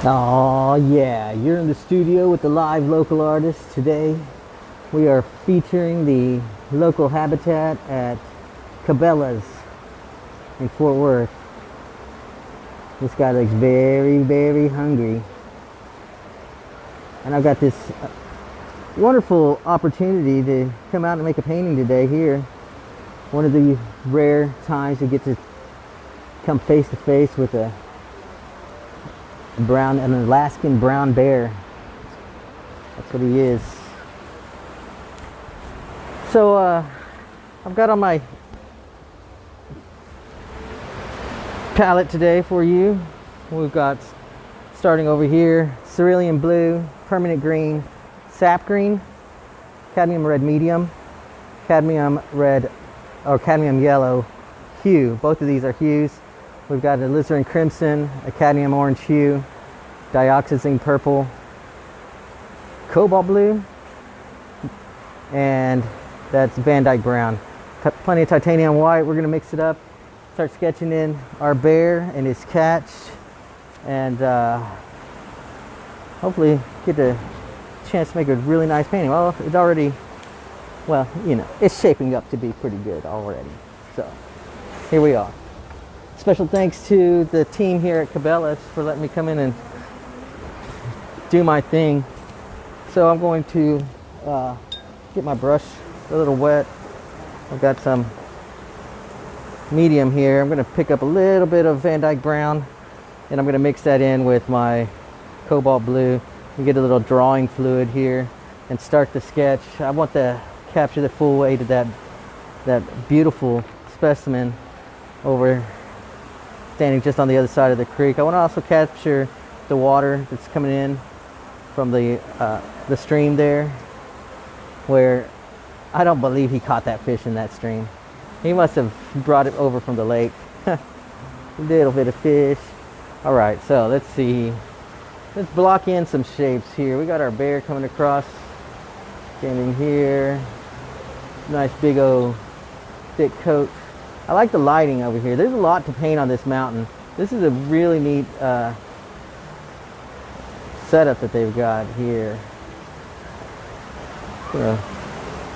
Oh yeah, you're in the studio with the live local artist. Today we are featuring the local habitat at Cabela's in Fort Worth. This guy looks very, very hungry. And I've got this wonderful opportunity to come out and make a painting today here. One of the rare times you get to come face to face with an Alaskan brown bear. That's what he is. So I've got on my palette today for you. We've got, starting over here, cerulean blue, permanent green, sap green, cadmium red medium, cadmium red or cadmium yellow hue. Both of these are hues. We've got a alizarin crimson, a cadmium orange hue, dioxazine purple, cobalt blue, and that's Van Dyke brown. Plenty of titanium white. We're going to mix it up, start sketching in our bear and his catch, and hopefully get a chance to make a really nice painting. Well, it's already, well, you know, it's shaping up to be pretty good already. So here we are. Special thanks to the team here at Cabela for letting me come in and do my thing. So I'm going to get my brush a little wet. I've got some medium here. I'm going to pick up a little bit of Van Dyke brown, and I'm going to mix that in with my cobalt blue and get a little drawing fluid here and start the sketch. I want to capture the full weight of that beautiful specimen over standing just on the other side of the creek. I want to also capture the water that's coming in from the stream there, where I don't believe he caught that fish in that stream. He must have brought it over from the lake. A little bit of fish. All right, so let's see. Let's block in some shapes here. We got our bear coming across, standing here. Nice big old thick coat. I like the lighting over here. There's a lot to paint on this mountain. This is a really neat setup that they've got here. I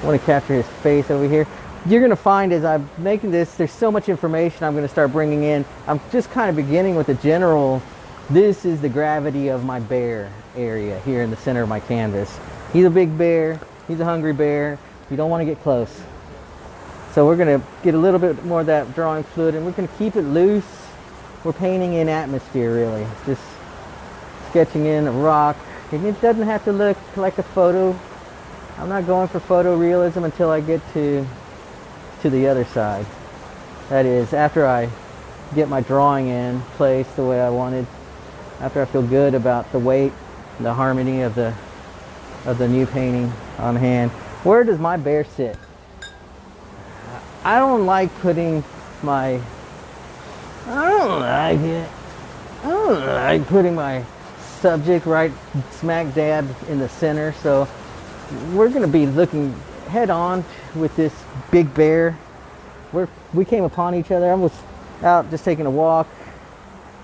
want to capture his face over here. You're going to find as I'm making this, there's so much information I'm going to start bringing in. I'm just kind of beginning with the general, this is the gravity of my bear area here in the center of my canvas. He's a big bear. He's a hungry bear. You don't want to get close. So we're going to get a little bit more of that drawing fluid, and we're going to keep it loose. We're painting in atmosphere, really. Just sketching in a rock. And it doesn't have to look like a photo. I'm not going for photorealism until I get to the other side. That is, after I get my drawing in place the way I wanted, after I feel good about the weight, the harmony of the new painting on hand. Where does my bear sit? I don't like putting my, I don't like putting my subject right smack dab in the center. So we're going to be looking head on with this big bear. We came upon each other. I was out just taking a walk,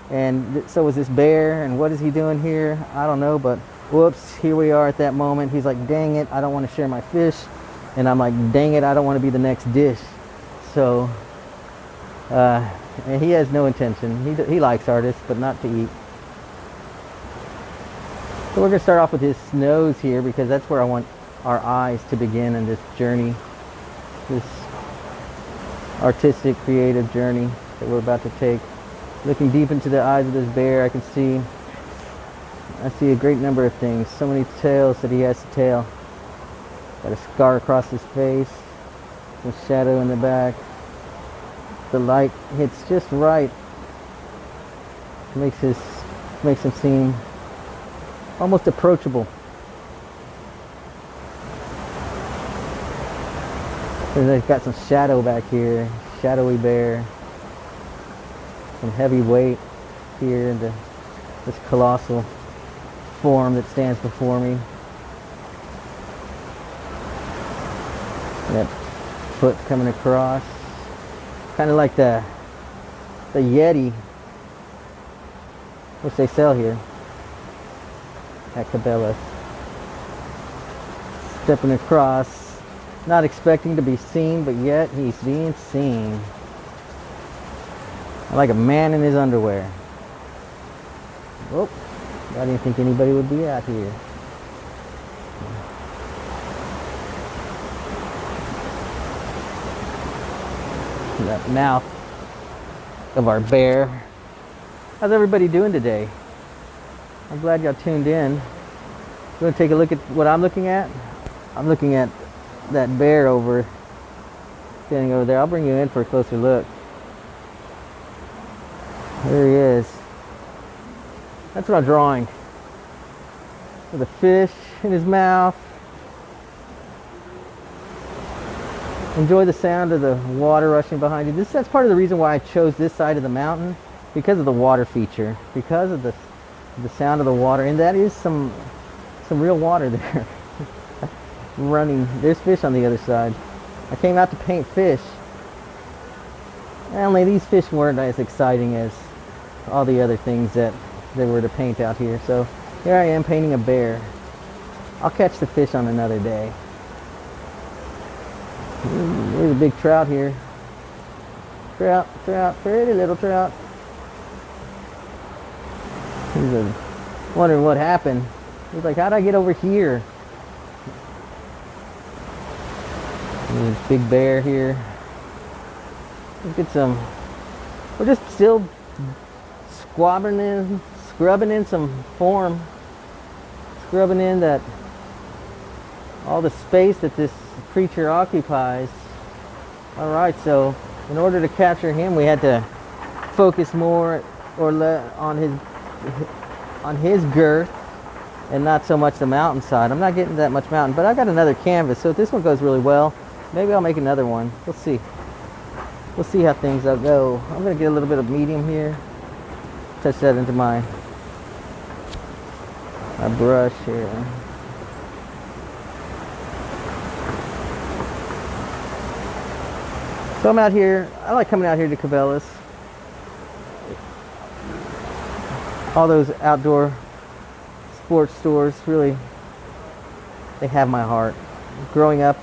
and so was this bear. And what is he doing here? I don't know, but whoops, here we are at that moment. He's like, dang it, I don't want to share my fish. And I'm like, dang it, I don't want to be the next dish. So, and he has no intention. He likes artists, but not to eat. So we're going to start off with his nose here, because that's where I want our eyes to begin in this journey. This artistic, creative journey that we're about to take. Looking deep into the eyes of this bear, I see a great number of things. So many tales that he has to tell. Got a scar across his face. Some shadow in the back. The light hits just right. Makes him seem almost approachable. And they've got some shadow back here. Shadowy bear. Some heavy weight here in this colossal form that stands before me. That foot coming across, kind of like the Yeti, which they sell here. at Cabela. Stepping across, not expecting to be seen, but yet he's being seen. Like a man in his underwear. Oh, I didn't think anybody would be out here. That mouth of our bear. How's everybody doing today? I'm glad y'all tuned in. You want to take a look at what I'm looking at? I'm looking at that bear standing over there. I'll bring you in for a closer look. There he is. That's what I'm drawing. With a fish in his mouth. Enjoy the sound of the water rushing behind you. That's part of the reason why I chose this side of the mountain, because of the water feature, because of the sound of the water, and that is some real water there. Running. There's fish on the other side. I came out to paint fish. Only these fish weren't as exciting as all the other things that they were to paint out here. So here I am painting a bear. I'll catch the fish on another day. There's a big trout here. Trout, pretty little trout. He's wondering what happened. He's like, how'd I get over here? There's a big bear here. Let's get some. We're just still scrubbing in some form. Scrubbing in that all the space that this creature occupies. Alright, so in order to capture him, we had to focus more on his girth and not so much the mountainside. I'm not getting that much mountain, but I got another canvas, so if this one goes really well, maybe I'll make another one. We'll see. We'll see how things go. I'm going to get a little bit of medium here. Touch that into my brush here. So I'm out here. I like coming out here to Cabela's. All those outdoor sports stores, really, they have my heart. Growing up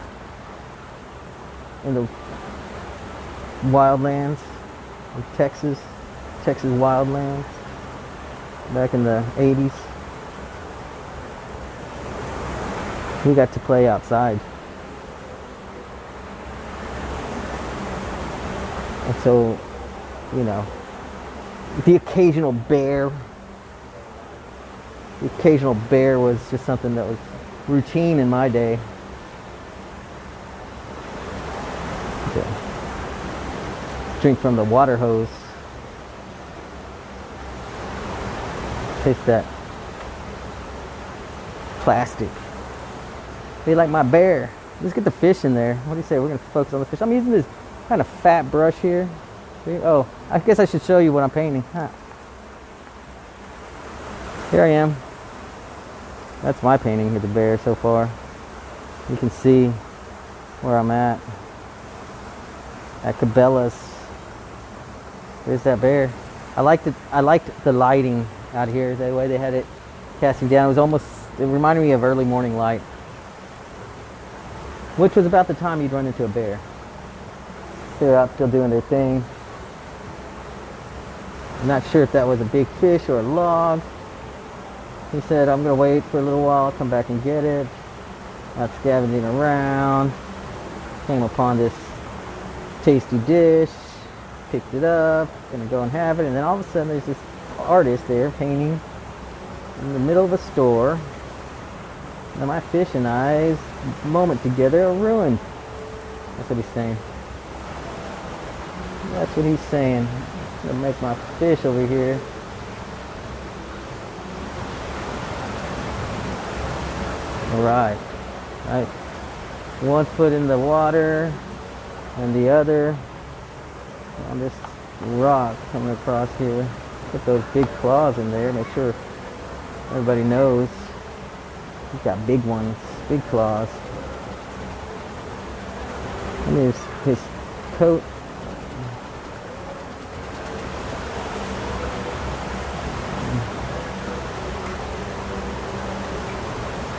in the wildlands of Texas wildlands, back in the 80s, we got to play outside. And so, you know, the occasional bear was just something that was routine in my day. Drink from the water hose. Taste that plastic. Be like my bear. Let's get the fish in there. What do you say? We're gonna focus on the fish. I'm using this kind of fat brush here. Oh, I guess I should show you what I'm painting. Huh. Here I am. That's my painting of the bear so far. You can see where I'm at Cabela's. There's that bear. I liked the lighting out here. The way they had it casting down. It reminded me of early morning light. Which was about the time you'd run into a bear. They're out still doing their thing. I'm not sure if that was a big fish or a log. He said, I'm going to wait for a little while, I'll come back and get it. Out scavenging around. Came upon this tasty dish. Picked it up. Going to go and have it. And then all of a sudden there's this artist there painting in the middle of a store. And my fish and I's moment together are ruined. That's what he's saying. That's what he's saying. I'm gonna make my fish over here. Alright. One foot in the water and the other on this rock coming across here. Put those big claws in there, make sure everybody knows he's got big ones, big claws. And there's his coat.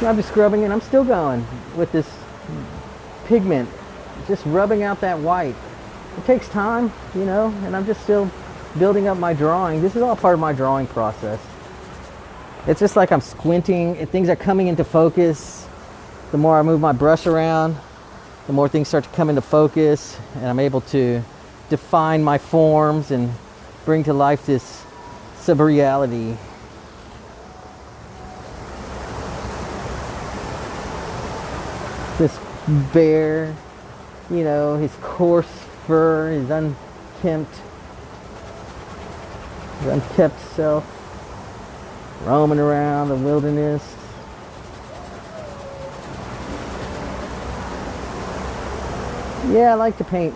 I'm just scrubbing it. I'm still going with this pigment, just rubbing out that white. It takes time, you know, and I'm just still building up my drawing. This is all part of my drawing process. It's just like I'm squinting and things are coming into focus. The more I move my brush around, the more things start to come into focus, and I'm able to define my forms and bring to life this sub-reality. This bear, you know, his coarse fur, his unkept self, roaming around the wilderness. Yeah, I like to paint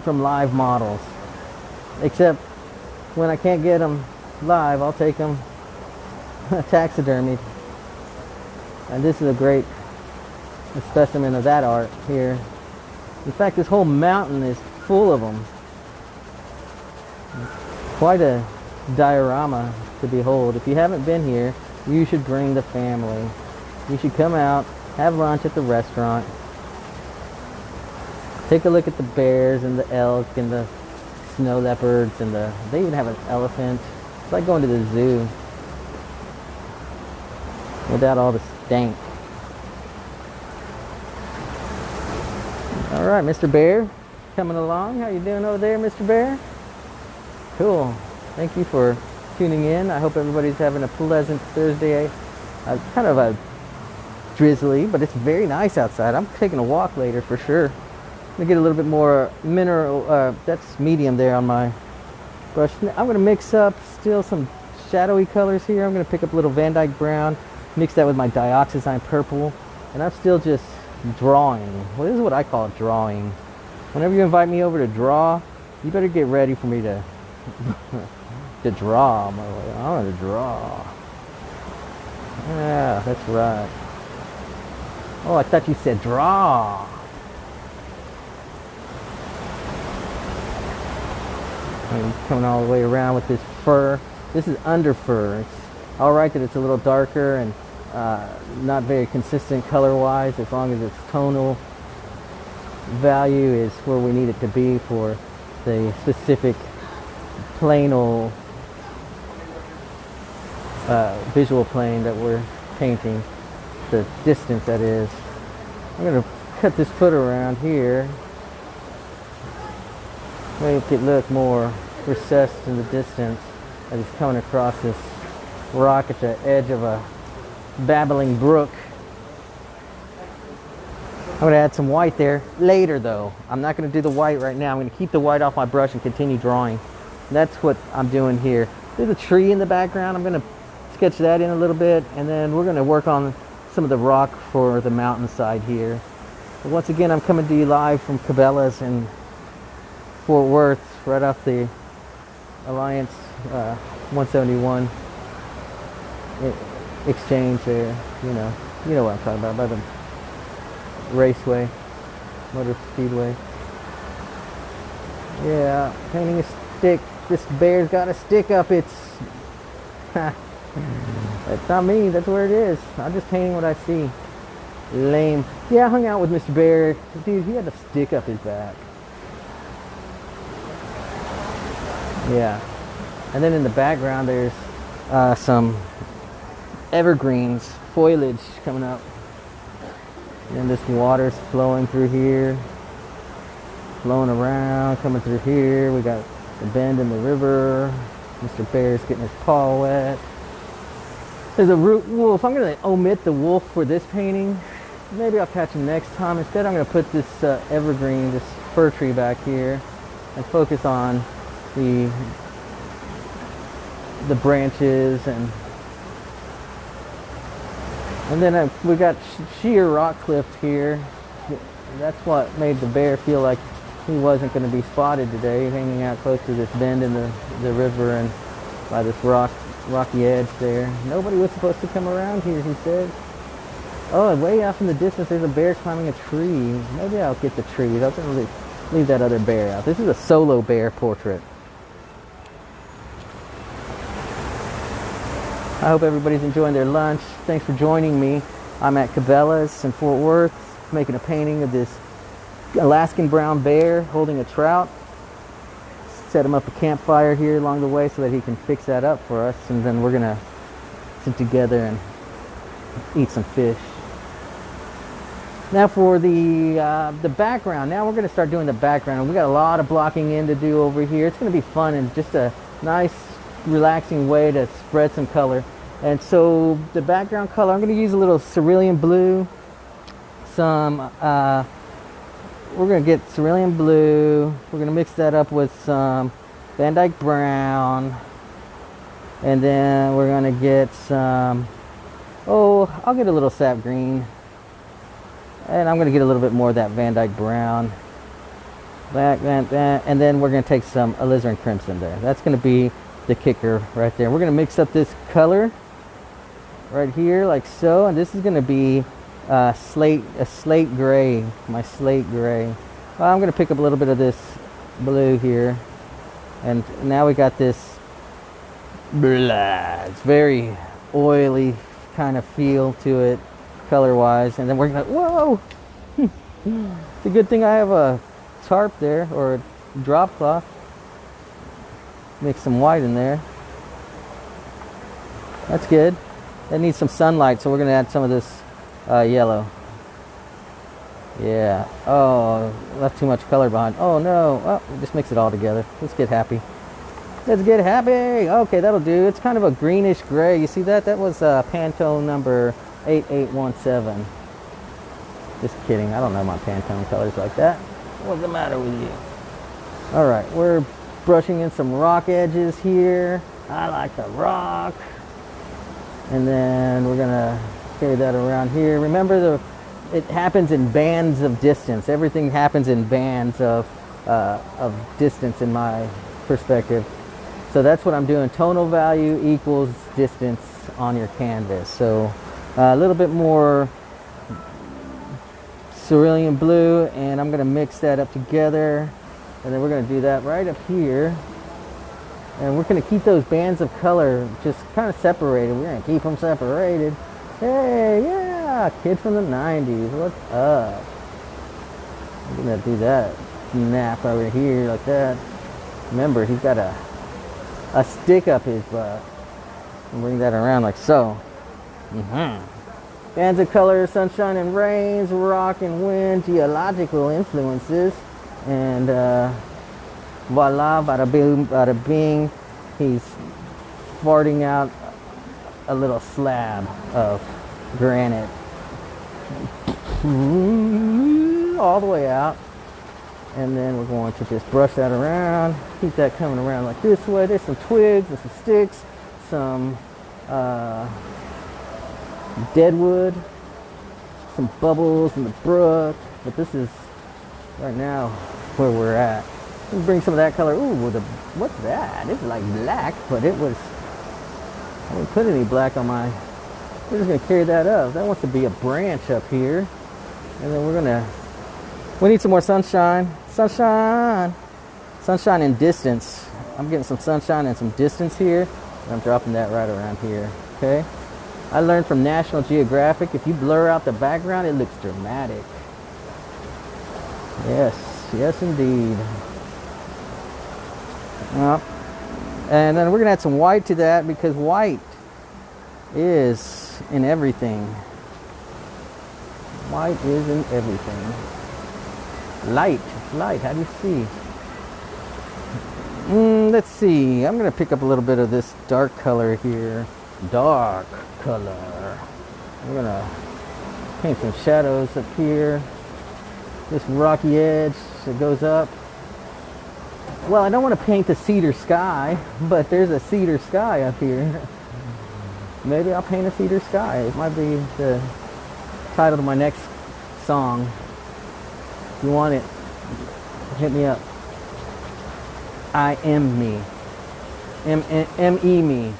from live models, except when I can't get them live, I'll take them taxidermied. And this is a great specimen of that art here. In fact, this whole mountain is full of them. Quite a diorama to behold. If you haven't been here, you should bring the family. You should come out, have lunch at the restaurant, take a look at the bears and the elk and the snow leopards and they even have an elephant. It's like going to the zoo without all the stank. All right, Mr. Bear, coming along. How you doing over there, Mr. Bear? Cool. Thank you for tuning in. I hope everybody's having a pleasant Thursday. Kind of a drizzly, but it's very nice outside. I'm taking a walk later for sure. I'm gonna get a little bit more mineral. That's medium there on my brush. I'm gonna mix up still some shadowy colors here. I'm gonna pick up a little Van Dyke Brown, mix that with my dioxazine purple, and I'm still just drawing. Well, this is what I call drawing. Whenever you invite me over to draw, you better get ready for me to to draw. I want to draw. Yeah, that's right. Oh, I thought you said draw. I'm coming all the way around with this fur. This is under fur. It's all right that it's a little darker and not very consistent color-wise, as long as its tonal value is where we need it to be for the specific planal visual plane that we're painting, the distance that is. I'm going to cut this foot around here, make it look more recessed in the distance as it's coming across this rock at the edge of a babbling brook. I'm going to add some white there later though. I'm not going to do the white right now. I'm going to keep the white off my brush and continue drawing. That's what I'm doing here. There's a tree in the background. I'm going to sketch that in a little bit, and then we're going to work on some of the rock for the mountainside here. But once again, I'm coming to you live from Cabela's in Fort Worth, right off the Alliance 171 exchange there. You know what I'm talking about, by the raceway, motor speedway. Yeah, painting a stick. This bear's got a stick up its... That's not me, that's where it is. I'm just painting what I see. Lame. Yeah, I hung out with Mr. Bear. Dude, he had a stick up his back. Yeah. And then in the background there's some evergreens, foliage coming up. And this water's flowing through here, flowing around, coming through here. We got the bend in the river. Mr. Bear's getting his paw wet. There's a wolf. I'm going to omit the wolf for this painting. Maybe I'll catch him next time. Instead, I'm going to put this evergreen, this fir tree back here, and focus on the branches and then we got sheer rock cliff here. That's what made the bear feel like he wasn't going to be spotted today, hanging out close to this bend in the river and by this rocky edge there. Nobody was supposed to come around here, he said. Oh, and way off in the distance there's a bear climbing a tree. Maybe I'll get the trees. I'll leave that other bear out. This is a solo bear portrait. I hope everybody's enjoying their lunch. Thanks for joining me. I'm at Cabela's in Fort Worth making a painting of this Alaskan brown bear holding a trout. Set him up a campfire here along the way so that he can fix that up for us, and then we're gonna sit together and eat some fish. Now for the background. Now we're gonna start doing the background. We got a lot of blocking in to do over here. It's gonna be fun and just a nice, relaxing way to spread some color. And so the background color, I'm gonna use a little cerulean blue. We're gonna get cerulean blue. We're gonna mix that up with some Van Dyke Brown, and then we're gonna get some. I'll get a little sap green, and I'm gonna get a little bit more of that Van Dyke Brown. And then we're gonna take some alizarin crimson there. That's gonna be the kicker right there. We're gonna mix up this color right here like so, and this is gonna be a slate gray, my slate gray. I'm gonna pick up a little bit of this blue here, and now we got this blah. It's very oily kind of feel to it color wise, and then we're gonna whoa. It's a good thing I have a tarp there, or a drop cloth. Mix some white in there. That's good. That needs some sunlight, so we're gonna add some of this yellow. Yeah. Oh, left too much color behind. Oh no. Oh, just mix it all together. Let's get happy. Let's get happy. Okay, that'll do. It's kind of a greenish gray. You see that? That was Pantone number 8817. Just kidding. I don't know my Pantone colors like that. What's the matter with you? All right, we're brushing in some rock edges here. I like the rock. And then we're gonna carry that around here. Remember, it happens in bands of distance. Everything happens in bands of distance in my perspective. So that's what I'm doing. Tonal value equals distance on your canvas. So a little bit more cerulean blue, and I'm gonna mix that up together. And then we're gonna do that right up here. And we're gonna keep those bands of color just kind of separated. We're gonna keep them separated. Hey, yeah, kid from the 90s, what's up? I'm gonna do that snap over here like that. Remember, he's got a stick up his butt. And bring that around like so. Bands of color, sunshine and rains, rock and wind, geological influences, and voila, bada boom, bada bing, he's farting out a little slab of granite all the way out, and then we're going to just brush that around, keep that coming around like this way. There's some twigs and some sticks, some deadwood, some bubbles in the brook, but this is right now where we're at. Let's bring some of that color. Ooh, what's that? It's like black, but I didn't put any black on my. We're just gonna carry that up. That wants to be a branch up here, and then we need some more sunshine. Sunshine and distance. I'm getting some sunshine and some distance here, and I'm dropping that right around here. Okay. I learned from National Geographic, if you blur out the background, it looks dramatic. Yes indeed. And then we're gonna add some white to that, because white is in everything. White is in everything. Light, how do you see? Let's see, I'm gonna pick up a little bit of this dark color here. Dark color. I'm gonna paint some shadows up here. This rocky edge that goes up. Well, I don't want to paint the cedar sky, but there's a cedar sky up here. Maybe I'll paint a cedar sky. It might be the title of my next song. If you want it, hit me up. I am me. M-E me.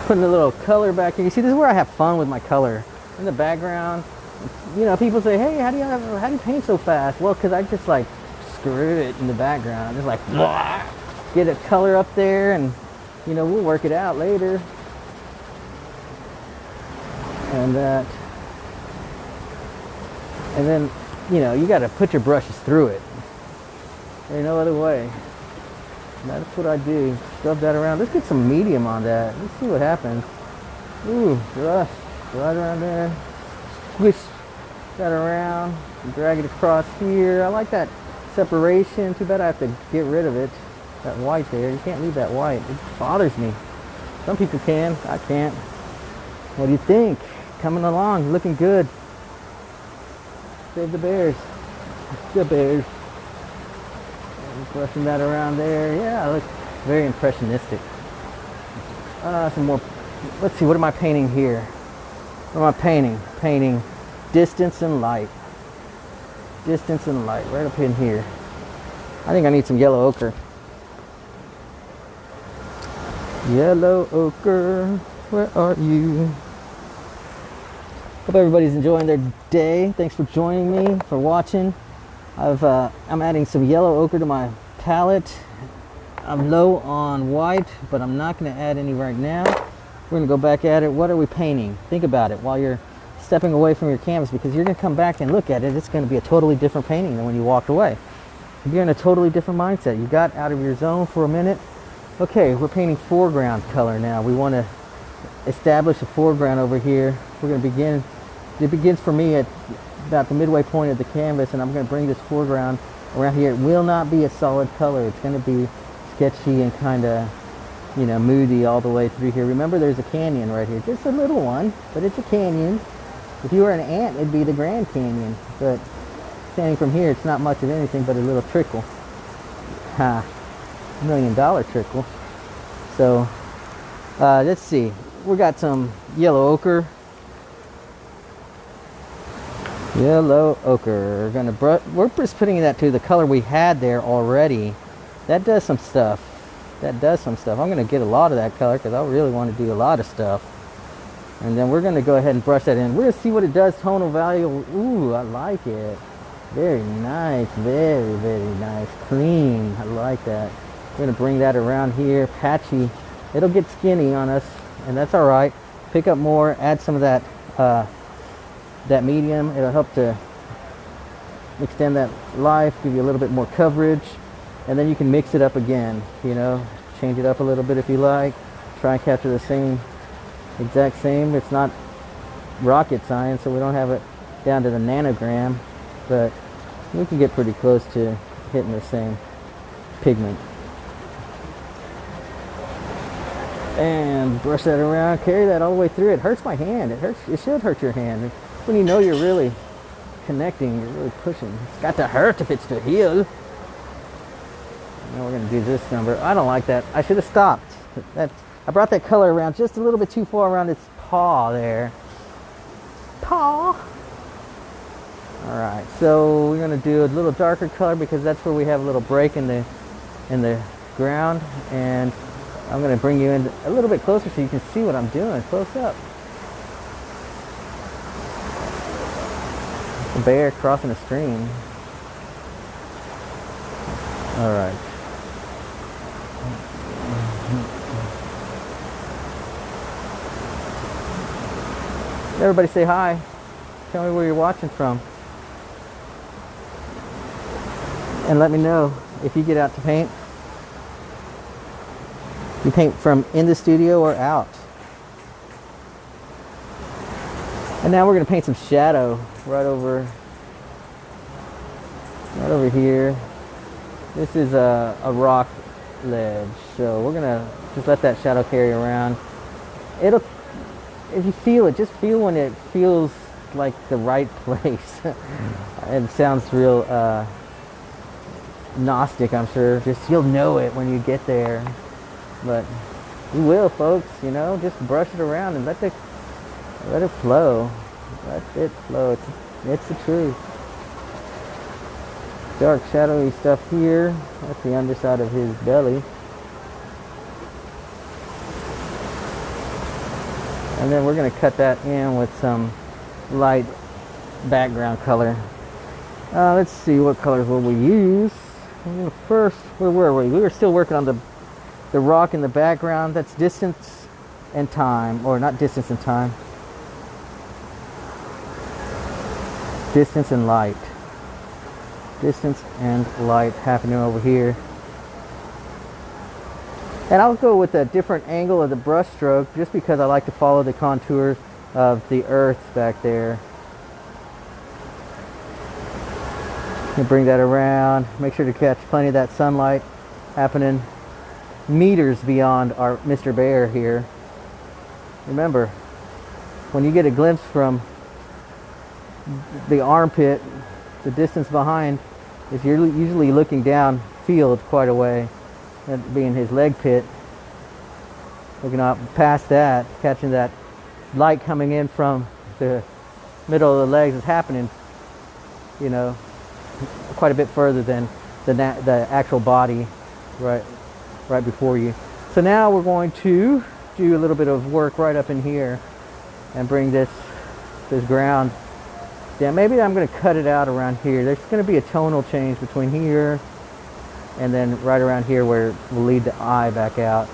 Putting a little color back here. You see, this is where I have fun with my color. In the background, you know, people say, hey, how do you paint so fast? Well, because I just like screw it in the background. Just like blah, get a color up there, and you know, we'll work it out later. And that, and then, you know, you got to put your brushes through it. There's no other way. That's what I do. Scrub that around. Let's get some medium on that. Let's see what happens. Ooh, brush right around there. Squish that around. Drag it across here. I like that separation. Too bad I have to get rid of it. That white there. You can't leave that white. It bothers me. Some people can. I can't. What do you think? Coming along. Looking good. Save the bears. The bears. Brushing that around there. Yeah, it looks very impressionistic. Some more. Let's see, what am I painting here? What am I painting? Painting distance and light. Distance and light, right up in here. I think I need some yellow ochre. Yellow ochre, where are you? Hope everybody's enjoying their day. Thanks for joining me, for watching. I'm adding some yellow ochre to my palette. I'm low on white, but I'm not going to add any right now. We're going to go back at it. What are we painting? Think about it while you're stepping away from your canvas, because you're going to come back and look at it. It's going to be a totally different painting than when you walked away. You're in a totally different mindset. You got out of your zone for a minute. Okay, we're painting foreground color now. We want to establish a foreground over here. We're going to begin. It begins for me at about the midway point of the canvas, and I'm going to bring this foreground around here. It will not be a solid color. It's going to be sketchy and kind of, you know, moody all the way through here. Remember, there's a canyon right here. Just a little one, but it's a canyon. If you were an ant, it'd be the Grand Canyon. But standing from here, it's not much of anything but a little trickle. Ha, $1 million trickle. So, let's see. We got some yellow ochre. Yellow ochre. We're just putting that to the color we had there already. That does some stuff. That does some stuff. I'm going to get a lot of that color because I really want to do a lot of stuff. And then we're going to go ahead and brush that in. We're going to see what it does. Tonal value. Ooh, I like it. Very nice. Very, very nice. Clean. I like that. We're going to bring that around here. Patchy. It'll get skinny on us, and that's all right. Pick up more. Add some of that that medium. It'll help to extend that life, give you a little bit more coverage, and then you can mix it up again, you know, change it up a little bit if you like, try and capture the same, exact same. It's not rocket science, so we don't have it down to the nanogram, but we can get pretty close to hitting the same pigment. And brush that around, carry that all the way through. It hurts my hand. It hurts. It should hurt your hand. When you know you're really connecting, you're really pushing. It's got to hurt if it's to heal. Now we're going to do this number. I don't like that. I should have stopped. I brought that color around just a little bit too far around its paw there. Paw. All right. So we're going to do a little darker color because that's where we have a little break in the ground, and I'm going to bring you in a little bit closer so you can see what I'm doing close up. A bear crossing a stream. All right. Everybody say hi. Tell me where you're watching from. And let me know if you get out to paint. You paint from in the studio or out. And now we're going to paint some shadow right over here. This is a rock ledge, so we're going to just let that shadow carry around. If you feel it, just feel when it feels like the right place. It sounds real Gnostic, I'm sure. Just you'll know it when you get there. But you will, folks, you know, just brush it around and let it flow. Let it flow. It's the truth. Dark, shadowy stuff here. That's the underside of his belly. And then we're going to cut that in with some light background color. Let's see, what colors will we use? First, where were we? We were still working on the the rock in the background, that's distance and time, or not distance and time, distance and light. Distance and light happening over here. And I'll go with a different angle of the brush stroke just because I like to follow the contour of the earth back there. And bring that around. Make sure to catch plenty of that sunlight happening meters beyond our Mr. Bear here. Remember, when you get a glimpse from the armpit, the distance behind is you're usually looking down field quite a way, that being his leg pit. Looking up past that, catching that light coming in from the middle of the legs is happening, you know, quite a bit further than the actual body right before you. So now we're going to do a little bit of work right up in here and bring this ground down. Maybe I'm going to cut it out around here. There's going to be a tonal change between here and then right around here where we'll lead the eye back out.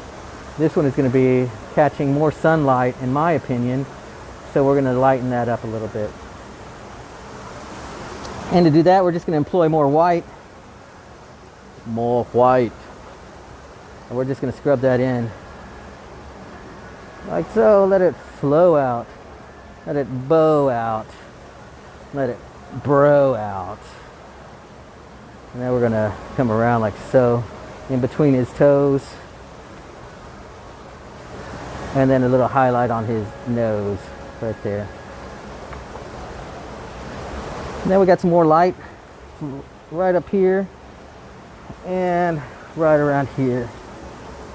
This one is going to be catching more sunlight, in my opinion, so we're going to lighten that up a little bit. And to do that, we're just going to employ more white. More white. And we're just going to scrub that in. Like so. Let it flow out. Let it bow out. Let it bro out. And then we're going to come around like so, in between his toes. And then a little highlight on his nose right there. And then we got some more light right up here and right around here.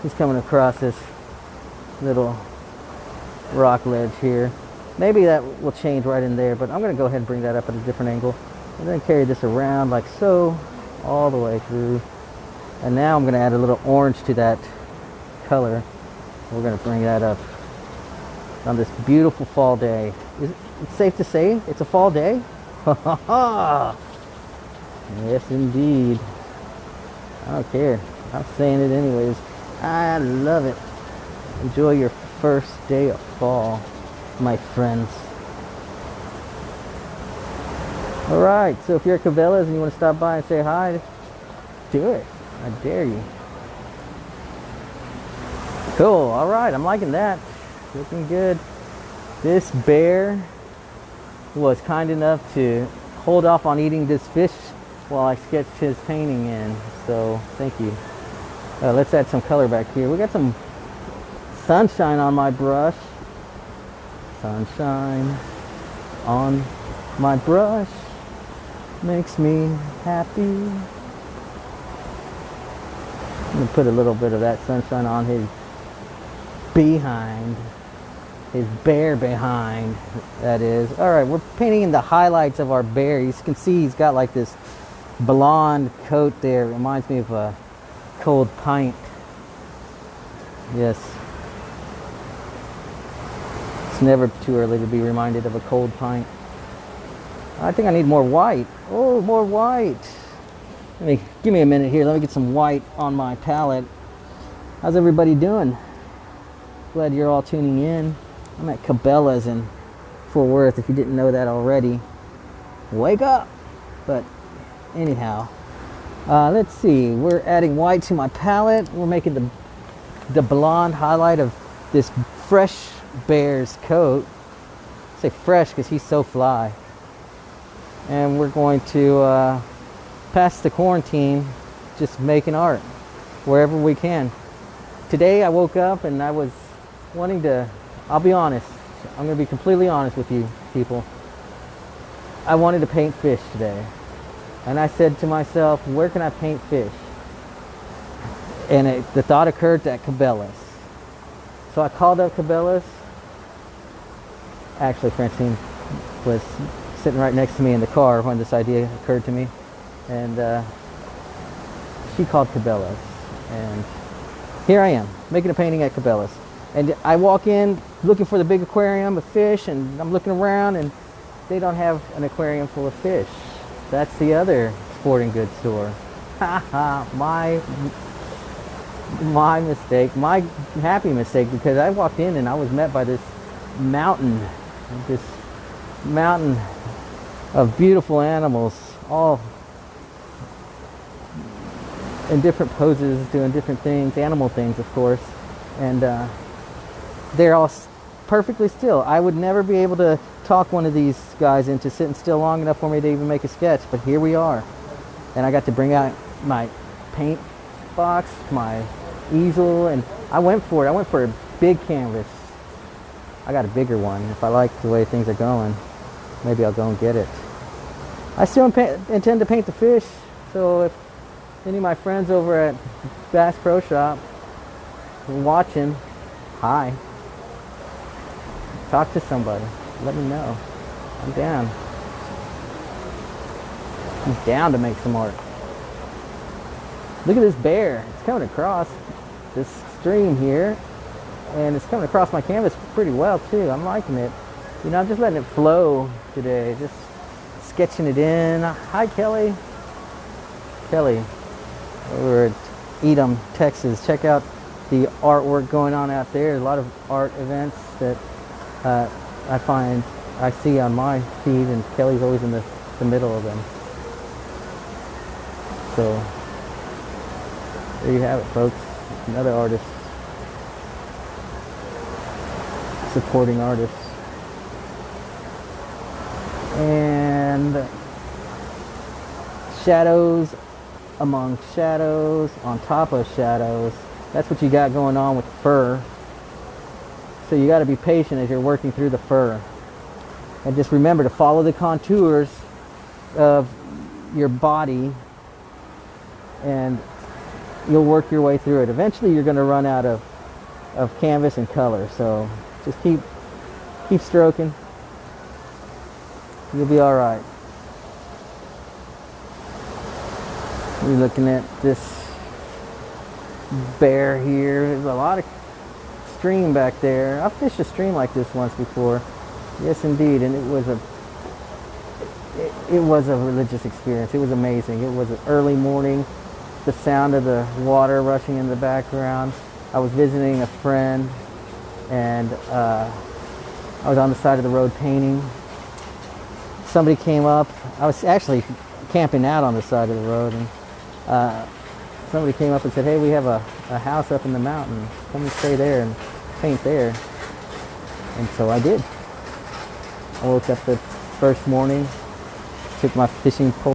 He's coming across this little rock ledge here. Maybe that will change right in there, but I'm going to go ahead and bring that up at a different angle. And then carry this around like so, all the way through. And now I'm going to add a little orange to that color. We're going to bring that up on this beautiful fall day. Is it safe to say it's a fall day? Ha ha ha! Yes, indeed. I don't care. I'm saying it anyways. I love it. Enjoy your first day of fall, my friends. Alright, so if you're at Cabela's and you want to stop by and say hi, do it. I dare you. Cool. Alright, I'm liking that. Looking good. This bear was kind enough to hold off on eating this fish while I sketched his painting in. So, thank you. Let's add some color back here. We got some sunshine on my brush. Sunshine on my brush makes me happy. I'm going to put a little bit of that sunshine on his behind. His bear behind, that is. Alright, we're painting in the highlights of our bear. You can see he's got like this blonde coat there. It reminds me of a cold pint. Yes. It's never too early to be reminded of a cold pint. I think I need more white. Oh, more white. Give me a minute here. Let me get some white on my palette. How's everybody doing? Glad you're all tuning in. I'm at Cabela's in Fort Worth, if you didn't know that already. Wake up! But anyhow, let's see. We're adding white to my palette. We're making the blonde highlight of this fresh bear's coat. I say fresh because he's so fly. And we're going to pass the quarantine just making art wherever we can. Today I woke up and I was wanting to, I'll be honest, I'm going to be completely honest with you people. I wanted to paint fish today. And I said to myself, where can I paint fish? And the thought occurred at Cabela's. So I called up Cabela's. Actually, Francine was sitting right next to me in the car when this idea occurred to me. And she called Cabela's. And here I am, making a painting at Cabela's. And I walk in looking for the big aquarium of fish, and I'm looking around and they don't have an aquarium full of fish. That's the other sporting goods store. Ha ha, my mistake, my happy mistake, because I walked in and I was met by mountain, this mountain of beautiful animals, all in different poses, doing different things, animal things, of course, and they're all perfectly still. I would never be able to talk one of these guys into sitting still long enough for me to even make a sketch, but here we are. And I got to bring out my paint box, my easel, and I went for it. I went for a big canvas. I got a bigger one. If I like the way things are going, maybe I'll go and get it. I still intend to paint the fish, so if any of my friends over at Bass Pro Shop are watching, hi. Talk to somebody. Let me know. I'm down. I'm down to make some art. Look at this bear. It's coming across this stream here, and it's coming across my canvas pretty well too. I'm liking it. You know, I'm just letting it flow today. Just sketching it in. Hi, Kelly. Kelly, over at Edom, Texas. Check out the artwork going on out there. There's a lot of art events that I see on my feed, and Kelly's always in the middle of them. So there you have it, folks. Another artist supporting artists. And shadows among shadows on top of shadows. That's what you got going on with fur. So you got to be patient as you're working through the fur. And just remember to follow the contours of your body, and you'll work your way through it. Eventually you're going to run out of canvas and color. So just keep stroking. You'll be all right. We're looking at this bear here. There's a lot of stream back there. I've fished a stream like this once before. Yes, indeed, and it was a religious experience. It was amazing. It was an early morning. The sound of the water rushing in the background. I was visiting a friend, and I was on the side of the road painting. Somebody came up. I was actually camping out on the side of the road, and somebody came up and said, "Hey, we have a house up in the mountain. Come and stay there and paint there." And so I did. I woke up the first morning, took my fishing pole.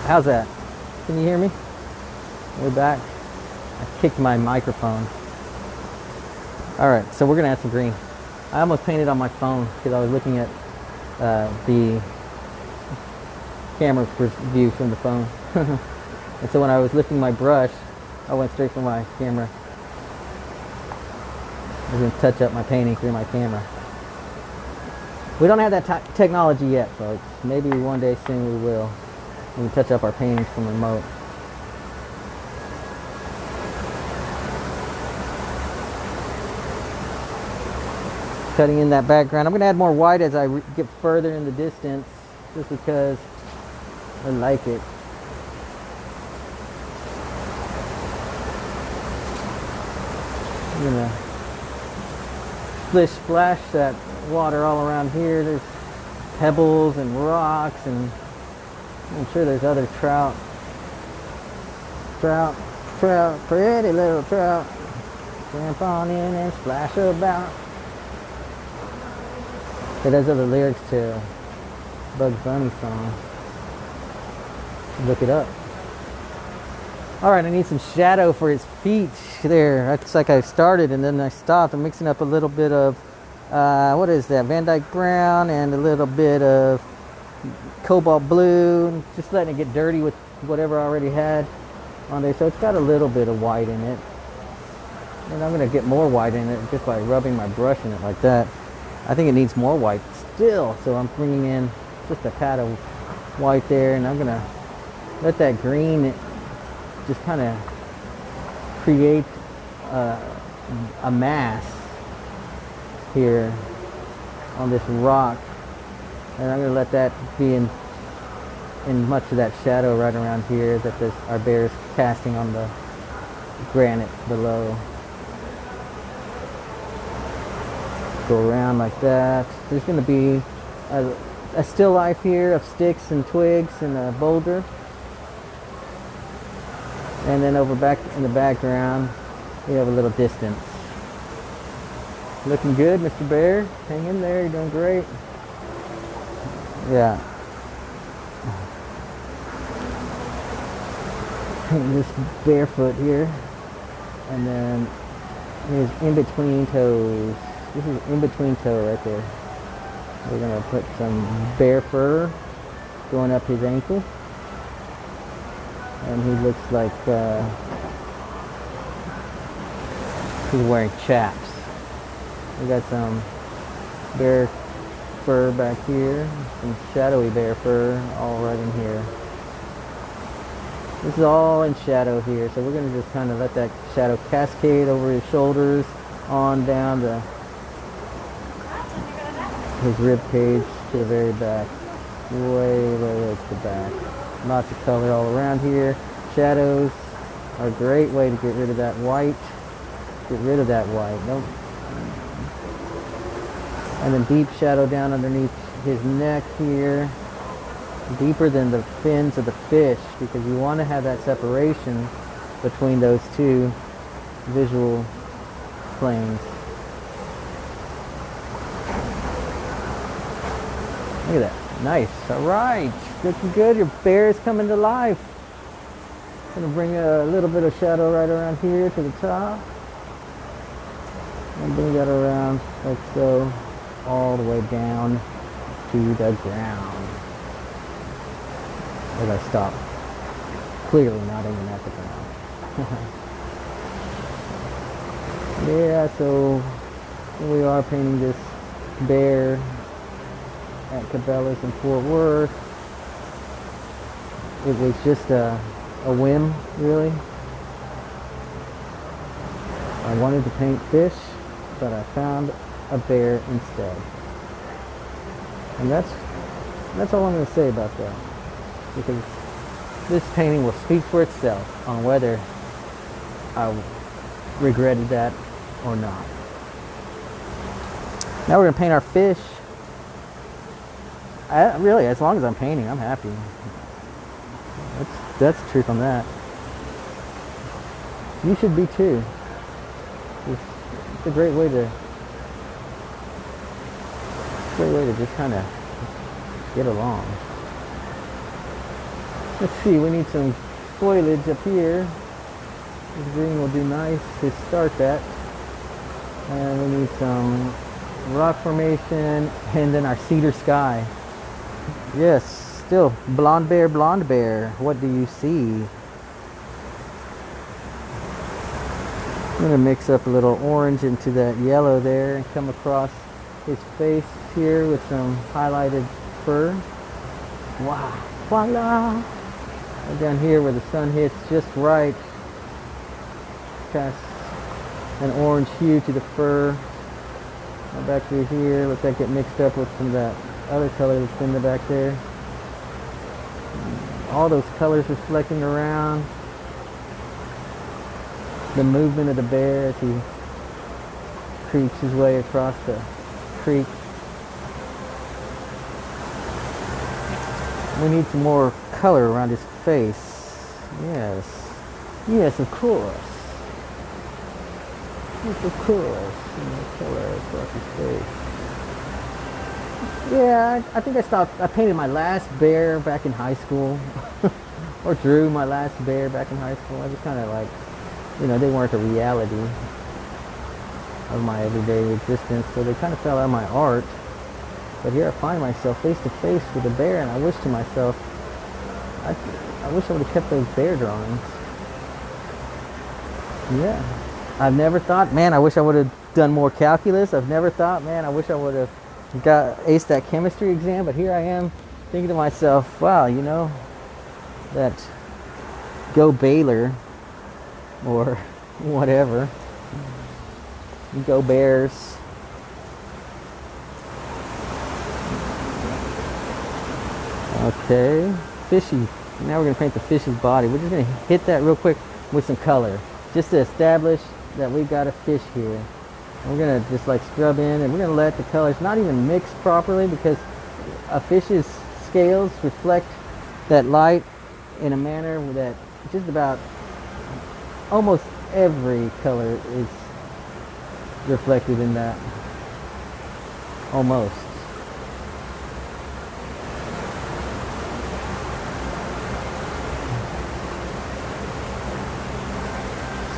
How's that? Can you hear me? We're back. I kicked my microphone. All right, so we're gonna add some green. I almost painted on my phone because I was looking at the camera view from the phone. And so when I was lifting my brush, I went straight for my camera. I was going to touch up my painting through my camera. We don't have that technology yet, folks. Maybe one day soon we will. We can touch up our paintings from remote. Cutting in that background. I'm going to add more white as I get further in the distance, just because I like it. I'm going to splash that water all around here. There's pebbles and rocks, and I'm sure there's other trout. Trout, pretty little trout. Jump on in and splash about. It has other lyrics to Bugs Bunny song. Look it up. Alright, I need some shadow for his feet there. That's like I started and then I stopped. I'm mixing up a little bit of, what is that? Van Brown and a little bit of cobalt blue. Just letting it get dirty with whatever I already had on there. So it's got a little bit of white in it. And I'm going to get more white in it just by rubbing my brush in it like that. I think it needs more white still. So I'm bringing in just a pat of white there. And I'm going to let that green just kind of create a mass here on this rock, and I'm going to let that be in much of that shadow right around here that our bear is casting on the granite below. Go around like that. There's going to be a still life here of sticks and twigs and a boulder. And then over back in the background, we have a little distance. Looking good, Mr. Bear. Hang in there, you're doing great. Yeah. This barefoot here. And then here's in between toes. This is in between toe right there. We're going to put some bear fur going up his ankle. And he looks like he's wearing chaps. We got some bear fur back here, some shadowy bear fur all right in here. This is all in shadow here, so we're going to just kind of let that shadow cascade over his shoulders on down his rib cage to the very back, way to the back. Lots of color all around here. Shadows are a great way to get rid of that white. Get rid of that white. Nope. And then deep shadow down underneath his neck here. Deeper than the fins of the fish, because you want to have that separation between those two visual planes. Look at that. Nice. Alright. Looking good. Your bear is coming to life. Gonna bring a little bit of shadow right around here to the top. And bring that around like so. All the way down to the ground. As I stop. Clearly not aiming at the ground. Yeah, so here we are painting this bear at Cabela's in Fort Worth. It was just a whim, really. I wanted to paint fish, but I found a bear instead. And that's all I'm going to say about that. Because this painting will speak for itself on whether I regretted that or not. Now we're going to paint our fish. Really, as long as I'm painting, I'm happy. That's the truth on that. You should be too. It's a great way to just kind of get along. Let's see, we need some foliage up here. This green will do nice to start that. And we need some rock formation, and then our cedar sky. Yes, still blonde bear, blonde bear. What do you see? I'm gonna mix up a little orange into that yellow there and come across his face here with some highlighted fur. Wow, voila! And down here where the sun hits just right, cast an orange hue to the fur. Now back through here, looks like it mixed up with some of that other color that's in the back there. All those colors reflecting around. The movement of the bear as he creeps his way across the creek. We need some more color around his face. Yes. Yes, of course. Yes, of course. More color across his face. Yeah, I think I painted my last bear back in high school. Or drew my last bear back in high school. I just kind of like, you know, they weren't a reality of my everyday existence, so they kind of fell out of my art. But here I find myself face to face with a bear, and I wish to myself, I wish I would have kept those bear drawings. Yeah. I've never thought, man, I wish I would have done more calculus. I've never thought, man, I wish I would have aced that chemistry exam. But here I am thinking to myself, wow, you know, that go Baylor or whatever. Go Bears. Okay, fishy. Now we're going to paint the fish's body. We're just going to hit that real quick with some color, just to establish that we got a fish here. And we're going to just like scrub in, and we're going to let the colors not even mix properly, because a fish's scales reflect that light in a manner that just about almost every color is reflected in that. Almost.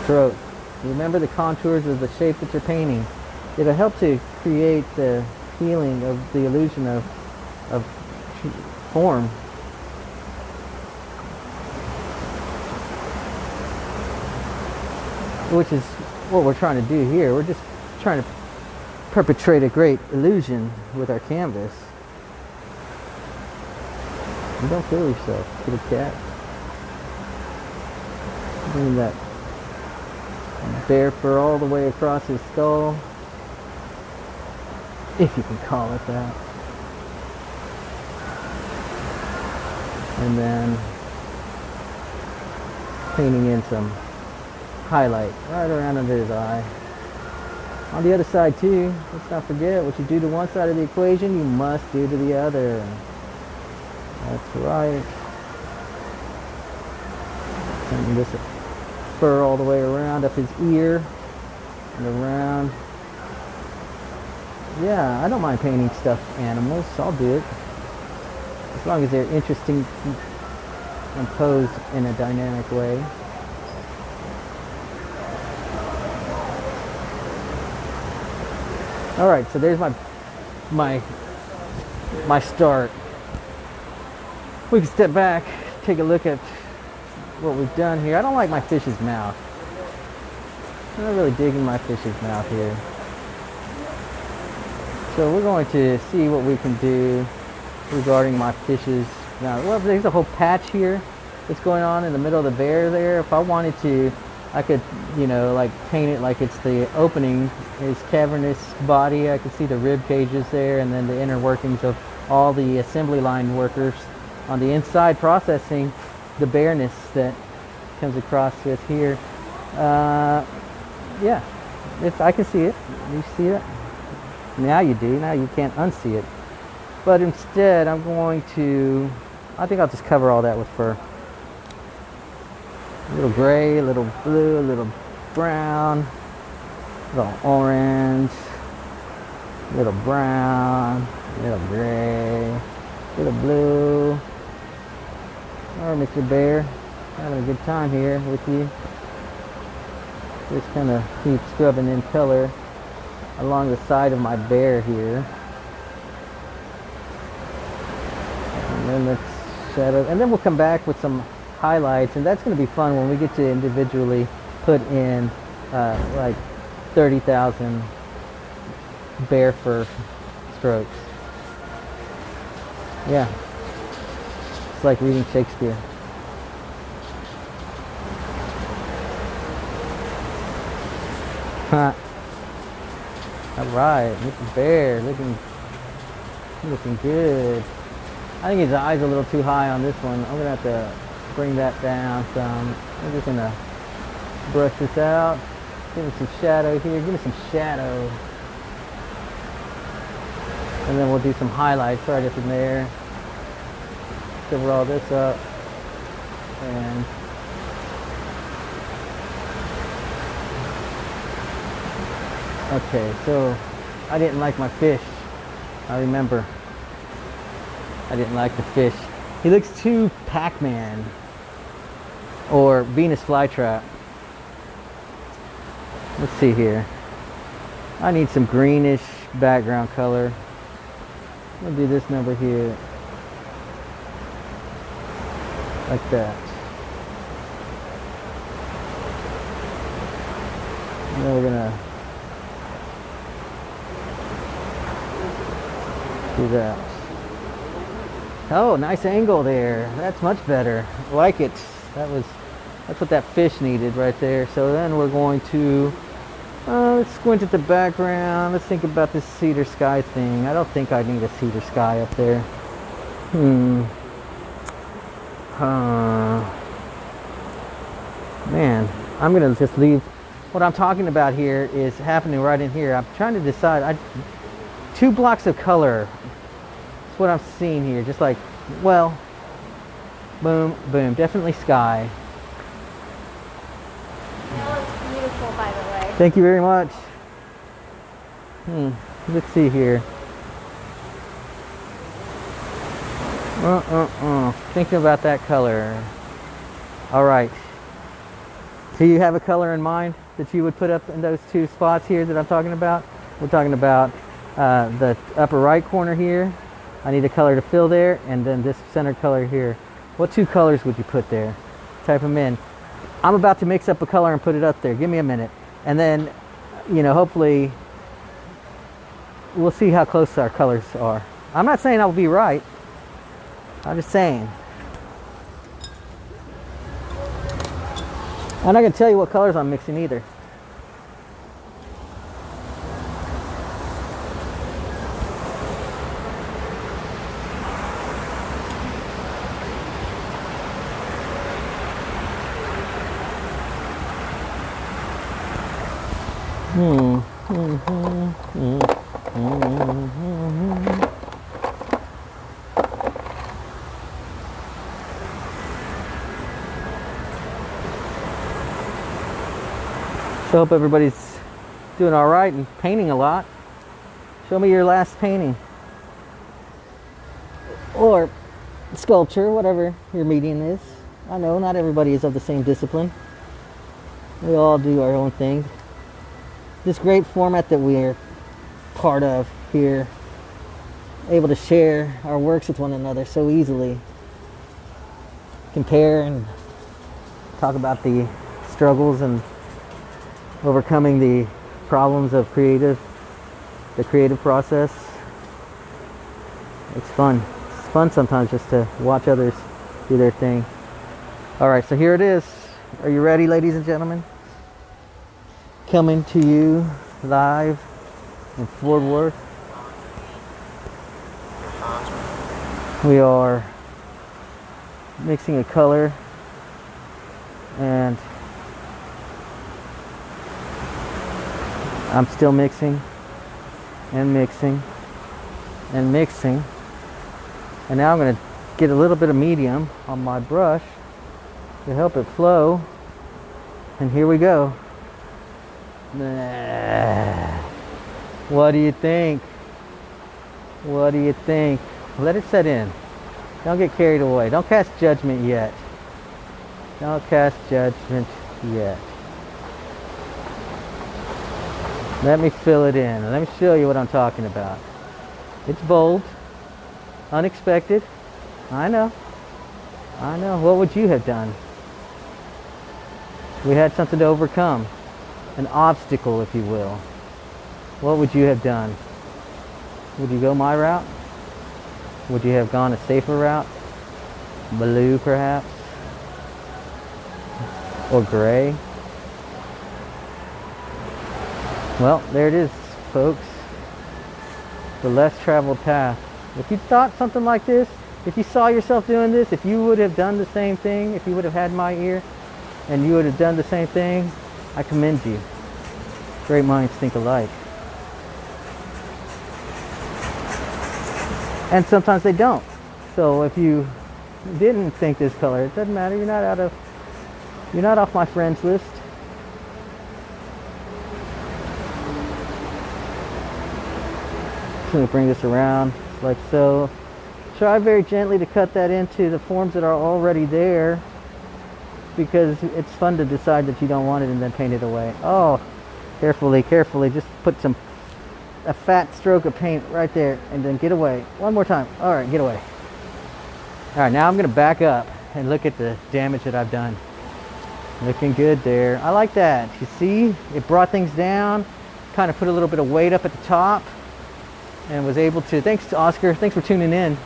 Stroke. Remember the contours of the shape that you're painting. It'll help to create the feeling of the illusion of form. Which is what we're trying to do here. We're just trying to perpetrate a great illusion with our canvas. And don't kill yourself, little cat. Bring that bear fur all the way across his skull, if you can call it that. And then painting in some highlight right around under his eye. On the other side too, let's not forget, what you do to one side of the equation, you must do to the other. That's right. Painting this fur all the way around up his ear and around. Yeah, I don't mind painting stuffed animals. I'll do it as long as they're interesting and posed in a dynamic way. All right, so there's my start. We can step back, take a look at what we've done here. I don't like my fish's mouth. I'm not really digging my fish's mouth here. So we're going to see what we can do regarding my fish's mouth. Well, there's a whole patch here that's going on in the middle of the bear there. If I wanted to, I could, you know, like paint it like it's the opening, his cavernous body. I could see the rib cages there, and then the inner workings of all the assembly line workers on the inside processing the bareness that comes across with here. Yeah, I can see it. You see it? Now you do. Now you can't unsee it. But instead, I'm going to, I think I'll just cover all that with fur. A little gray, a little blue, a little brown, a little orange, a little brown, a little gray, a little blue. All right, Mr. Bear, having a good time here with you. Just kind of keep scrubbing in color along the side of my bear here. And then let's shadow, and then we'll come back with some highlights, and that's going to be fun when we get to individually put in like 30,000 bear fur strokes. Yeah, it's like reading Shakespeare. All right, looking bear, looking good. I think his eyes are a little too high on this one. I'm gonna have to bring that down some. I'm just gonna brush this out. Give him some shadow here. Give me some shadow. And then we'll do some highlights right up in there. Cover all this up. And okay, so I didn't like my fish. I remember. I didn't like the fish. He looks too Pac-Man or Venus flytrap. Let's see here. I need some greenish background color. I'll do this number here. Like that. And then we're gonna do that. Oh, nice angle there. That's much better. I like it. That's what that fish needed right there. So then we're going to let's squint at the background. Let's think about this cedar sky thing. I don't think I need a cedar sky up there. Man, I'm gonna just leave. What I'm talking about here is happening right in here. I'm trying to decide. 2 blocks of color. That's what I'm seeing here. Just like, well, boom, boom. Definitely sky. That looks beautiful, by the way. Thank you very much. Let's see here. Thinking about that color. All right. Do you have a color in mind that you would put up in those 2 spots here that I'm talking about? We're talking about the upper right corner here. I need a color to fill there, and then this center color here. What 2 colors would you put there? Type them in. I'm about to mix up a color and put it up there. Give me a minute. And then, you know, hopefully we'll see how close our colors are. I'm not saying I'll be right. I'm just saying. I'm not going to tell you what colors I'm mixing either. So I hope everybody's doing all right and painting a lot. Show me your last painting. Or sculpture, whatever your medium is. I know not everybody is of the same discipline. We all do our own thing. This great format that we're part of here, able to share our works with one another so easily, compare and talk about the struggles and overcoming the problems of the creative process. It's fun. It's fun sometimes just to watch others do their thing. All right, so here it is. Are you ready, ladies and gentlemen? Coming to you live in Fort Worth. We are mixing a color, and I'm still mixing and mixing and mixing, and now I'm going to get a little bit of medium on my brush to help it flow, and here we go. What do you think? What do you think? Let it set in. Don't get carried away. Don't cast judgment yet. Don't cast judgment yet. Let me fill it in. Let me show you what I'm talking about. It's bold, unexpected. I know. I know. What would you have done? We had something to overcome. An obstacle, if you will. What would you have done? Would you go my route? Would you have gone a safer route? Blue, perhaps? Or gray? Well, there it is, folks. The less traveled path. If you thought something like this, if you saw yourself doing this, if you would have done the same thing, if you would have had my ear, and you would have done the same thing, I commend you. Great minds think alike. And sometimes they don't. So if you didn't think this color, it doesn't matter. You're not off my friends list. Just gonna bring this around like so. Try very gently to cut that into the forms that are already there, because it's fun to decide that you don't want it and then paint it away. Oh, carefully, carefully. Just put a fat stroke of paint right there and then get away. One more time. All right, get away. All right, now I'm gonna back up and look at the damage that I've done. Looking good there. I like that. You see, it brought things down, kind of put a little bit of weight up at the top, and was able to, thanks to Oscar, thanks for tuning in.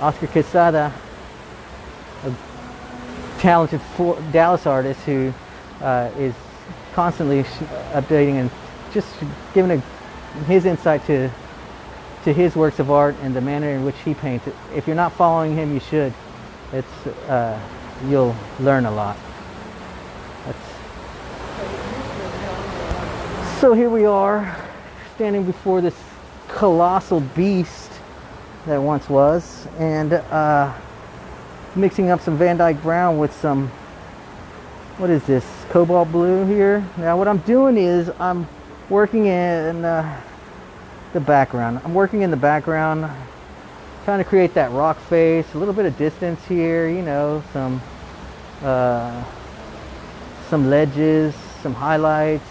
Oscar Quesada, a talented Dallas artist who is constantly updating and just giving his insight to his works of art and the manner in which he paints it. If you're not following him, you should. It's you'll learn a lot. So here we are, standing before this colossal beast that once was, and mixing up some Van Dyke Brown with some, what is this, cobalt blue here. Now what I'm doing is I'm working in the background. I'm working in the background, trying to create that rock face, a little bit of distance here, you know, some ledges, some highlights,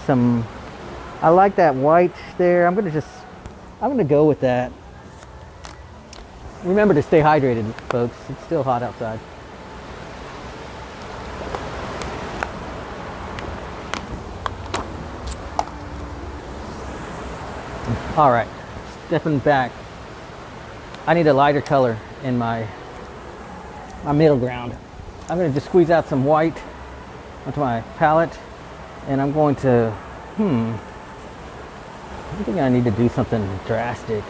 I like that white there. I'm gonna go with that. Remember to stay hydrated, folks. It's still hot outside. All right, stepping back. I need a lighter color in my middle ground. I'm gonna just squeeze out some white onto my palette, and I'm going to, I think I need to do something drastic.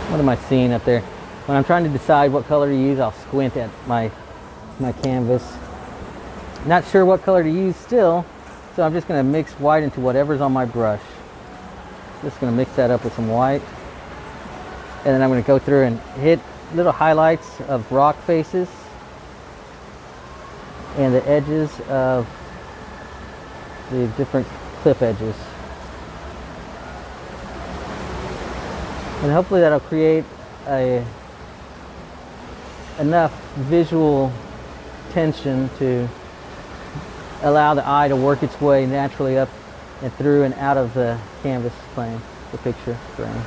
What am I seeing up there? When I'm trying to decide what color to use, I'll squint at my canvas. Not sure what color to use still, so I'm just going to mix white into whatever's on my brush. Just going to mix that up with some white. And then I'm going to go through and hit little highlights of rock faces and the edges of the different cliff edges. And hopefully that'll create enough visual tension to allow the eye to work its way naturally up and through and out of the canvas plane, the picture frame.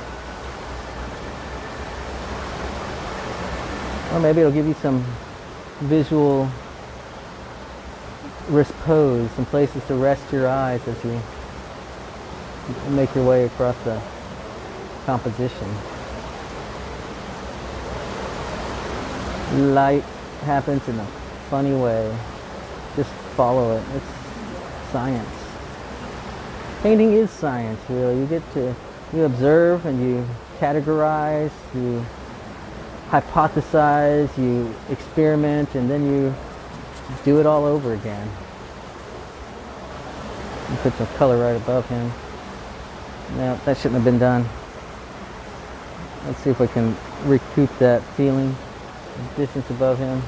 Or maybe it'll give you some visual repose, some places to rest your eyes as you make your way across the composition. Light happens in a funny way. Just follow it. It's science. Painting is science, really. You observe and you categorize, you hypothesize, you experiment, and then you do it all over again. You put some color right above him. No, that shouldn't have been done. Let's see if we can recoup that feeling. Distance above him.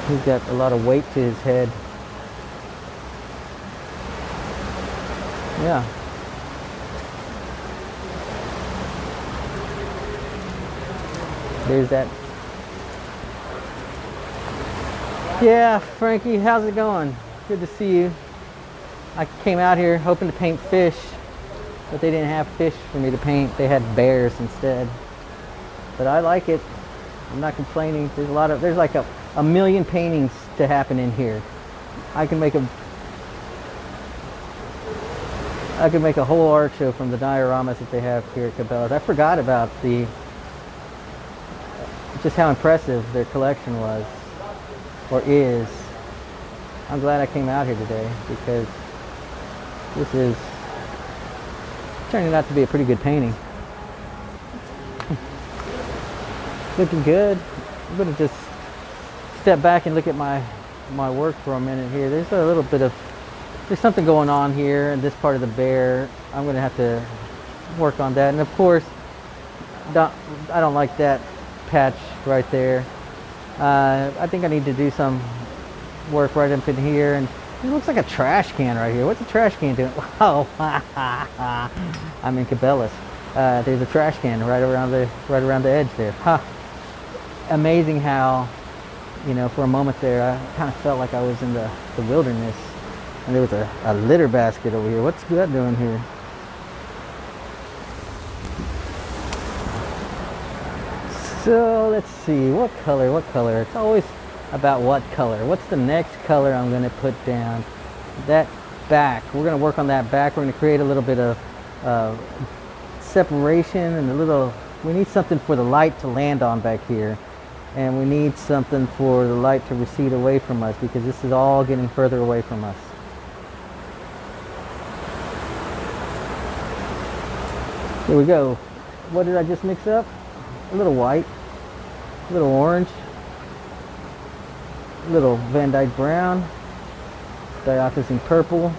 He's got a lot of weight to his head. Yeah. There's that. Yeah, Frankie, how's it going? Good to see you. I came out here hoping to paint fish, but they didn't have fish for me to paint. They had bears instead. But I like it. I'm not complaining. There's like a million paintings to happen in here. I can make a whole art show from the dioramas that they have here at Cabela's. I forgot about just how impressive their collection was, or is. I'm glad I came out here today because this is turning out to be a pretty good painting. Looking good. I'm gonna just step back and look at my work for a minute here. There's something going on here in this part of the bear. I'm gonna have to work on that. And of course, I don't like that patch right there. I think I need to do some work right up in here. And it looks like a trash can right here. What's a trash can doing? Wow. I'm in Cabela's. There's a trash can right around the edge there. Huh. Amazing how, for a moment there, I kind of felt like I was in the wilderness. And there was a litter basket over here. What's that doing here? So let's see, what color? It's always about what color. What's the next color I'm going to put down? That back. We're going to work on that back. We're going to create a little bit of separation and we need something for the light to land on back here. And we need something for the light to recede away from us because this is all getting further away from us. Here we go. What did I just mix up? A little white, a little orange, a little Van Dyke brown, dioxazine purple,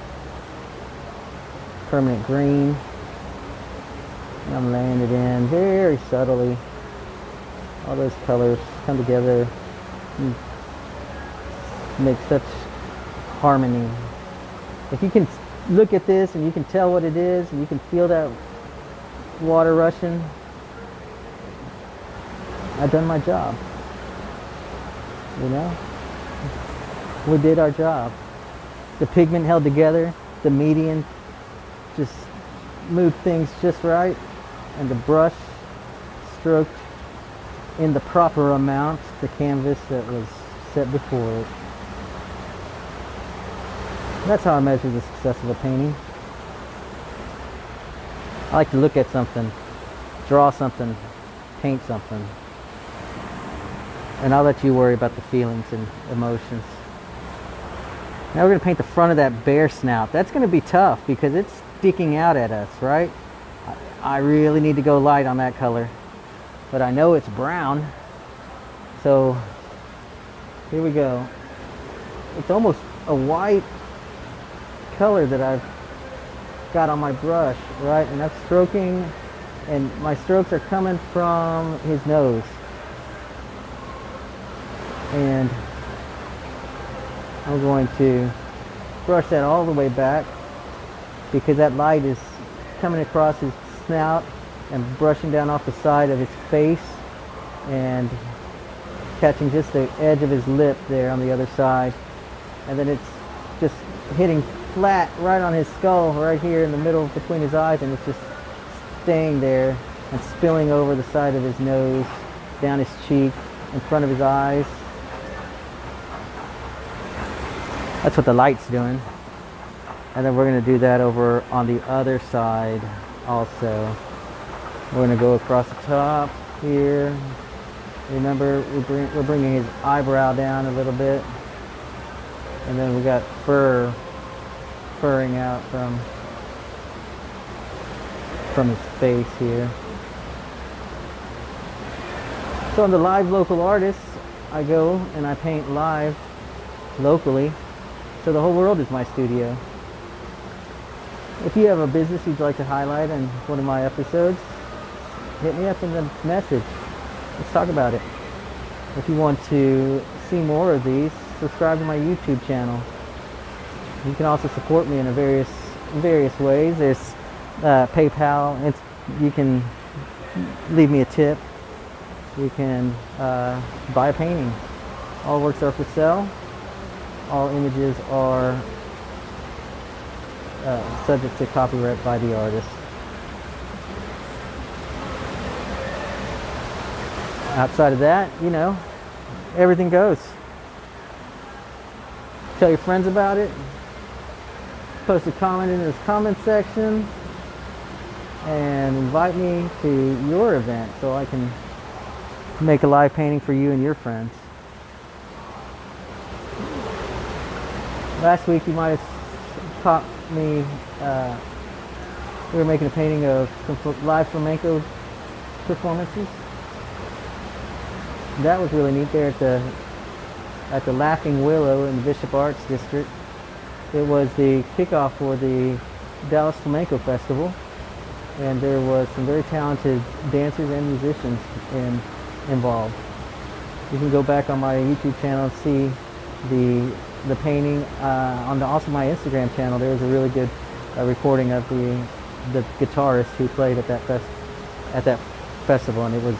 permanent green. And I'm laying it in very subtly. All those colors come together and make such harmony. If you can look at this and you can tell what it is and you can feel that water rushing, I've done my job. We did our job. The pigment held together, the median just moved things just right, and the brush stroked in the proper amount the canvas that was set before it. That's how I measure the success of a painting. I like to look at something, draw something, paint something, and I'll let you worry about the feelings and emotions. Now we're going to paint the front of that bear snout. That's going to be tough because it's sticking out at us, right? I really need to go light on that color, but I know it's brown, so here we go. It's almost a white color that I've got on my brush, right? And that's stroking, and my strokes are coming from his nose. And I'm going to brush that all the way back because that light is coming across his snout and brushing down off the side of his face and catching just the edge of his lip there on the other side. And then it's just hitting flat right on his skull right here in the middle between his eyes, and it's just staying there and spilling over the side of his nose, down his cheek, in front of his eyes. That's what the light's doing. And then we're going to do that over on the other side also. We're going to go across the top here. Remember, we're bringing his eyebrow down a little bit. And then we got furring out from his face here. So on the Live Local Artists, I go and I paint live locally. So the whole world is my studio. If you have a business you'd like to highlight in one of my episodes, hit me up in the message. Let's talk about it. If you want to see more of these, subscribe to my YouTube channel. You can also support me in various ways. There's PayPal. You can leave me a tip. you can buy a painting. All works are for sale. All images are subject to copyright by the artist. Outside of that, you know, everything goes. Tell your friends about it. Post a comment in this comment section. And invite me to your event so I can make a live painting for you and your friends. Last week you might have caught me, we were making a painting of some live flamenco performances. That was really neat there at the Laughing Willow in the Bishop Arts District. It was the kickoff for the Dallas Flamenco Festival, and there was some very talented dancers and musicians involved. You can go back on my YouTube channel and see the painting. Also my Instagram channel, there was a really good recording of the guitarist who played at that festival, and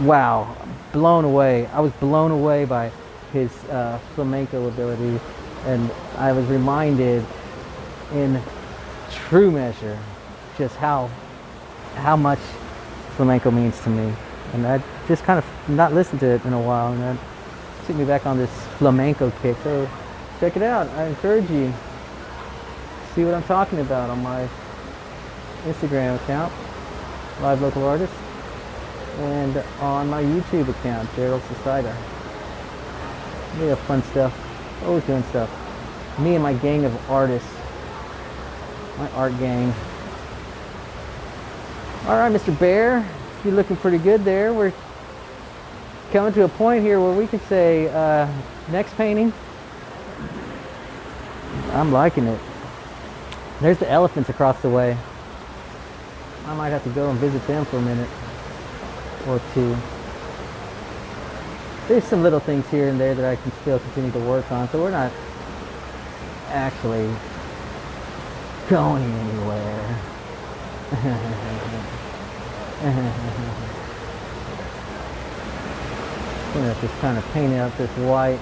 wow, blown away. I was blown away by his flamenco ability, and I was reminded in true measure just how much flamenco means to me. And I just kind of not listened to it in a while, and that took me back on this flamenco kick. So check it out. I encourage you to see what I'm talking about on my Instagram account, Live Local Artist, and on my YouTube account, Gerald Socida. We have fun stuff, always doing stuff. Me and my gang of artists, my art gang. All right, Mr. Bear, you're looking pretty good there. We're coming to a point here where we can say, next painting. I'm liking it. There's the elephants across the way. I might have to go and visit them for a minute or two. There's some little things here and there that I can still continue to work on, so we're not actually going anywhere. I'm gonna just kind of paint out this white